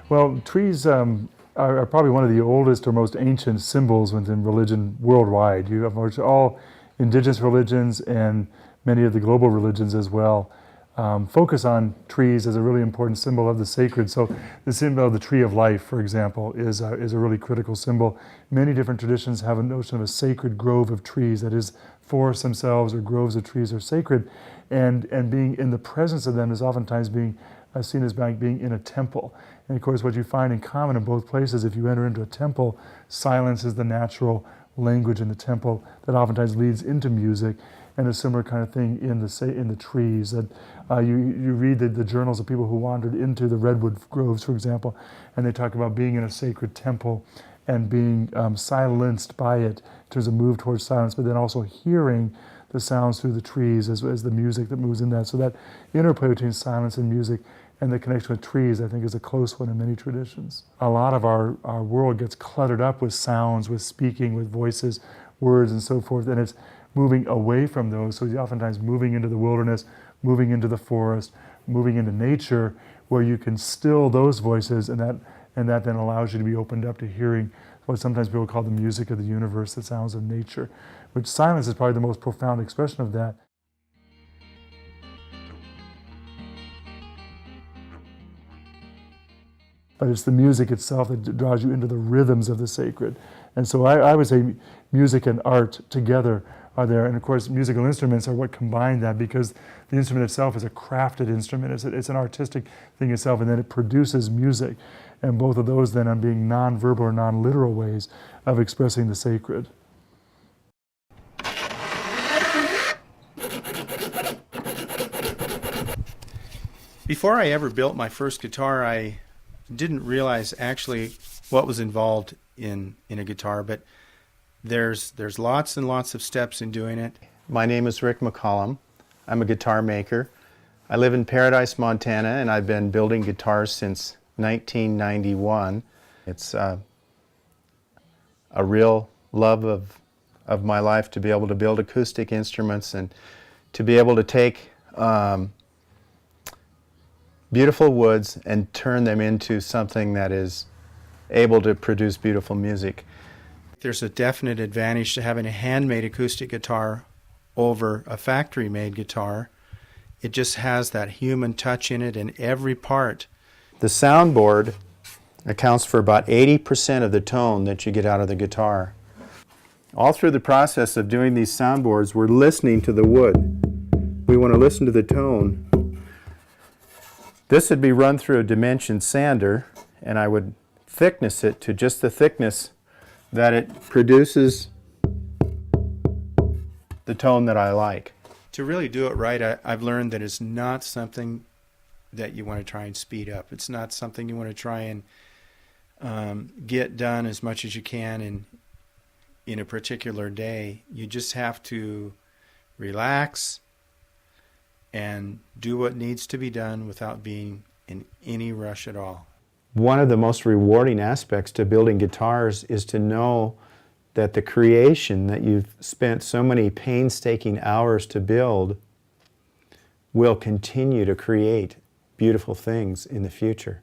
Well, trees are probably one of the oldest or most ancient symbols within religion worldwide. You have all indigenous religions and many of the global religions as well focus on trees as a really important symbol of the sacred. So the symbol of the tree of life, for example, is a really critical symbol. Many different traditions have a notion of a sacred grove of trees, that is, forests themselves or groves of trees are sacred, and being in the presence of them is oftentimes being seen as being in a temple. And of course, what you find in common in both places, if you enter into a temple, silence is the natural language in the temple that oftentimes leads into music, and a similar kind of thing in the trees. That you read the journals of people who wandered into the redwood groves, for example, and they talk about being in a sacred temple and being silenced by it in terms of move towards silence, but then also hearing the sounds through the trees as the music that moves in that. So that interplay between silence and music and the connection with trees, I think, is a close one in many traditions. A lot of our world gets cluttered up with sounds, with speaking, with voices, words, and so forth, and it's moving away from those. So you're oftentimes moving into the wilderness, moving into the forest, moving into nature, where you can still those voices, and that then allows you to be opened up to hearing what sometimes people call the music of the universe, the sounds of nature, which silence is probably the most profound expression of that. But it's the music itself that draws you into the rhythms of the sacred. And so I would say music and art together are there. And of course, musical instruments are what combine that, because the instrument itself is a crafted instrument. It's an artistic thing itself, and then it produces music. And both of those then are being non-verbal or non-literal ways of expressing the sacred. Before I ever built my first guitar, I didn't realize actually what was involved in a guitar, but there's lots and lots of steps in doing it. My name is Rick McCollum. I'm a guitar maker. I live in Paradise, Montana, and I've been building guitars since 1991. It's a real love of my life to be able to build acoustic instruments and to be able to take beautiful woods and turn them into something that is able to produce beautiful music. There's a definite advantage to having a handmade acoustic guitar over a factory-made guitar. It just has that human touch in it in every part. The soundboard accounts for about 80% of the tone that you get out of the guitar. All through the process of doing these soundboards, we're listening to the wood. We want to listen to the tone. This would be run through a dimension sander, and I would thickness it to just the thickness that it produces the tone that I like. To really do it right, I've learned that it's not something that you want to try and speed up. It's not something you want to try and get done as much as you can in a particular day. You just have to relax and do what needs to be done without being in any rush at all. One of the most rewarding aspects to building guitars is to know that the creation that you've spent so many painstaking hours to build will continue to create beautiful things in the future.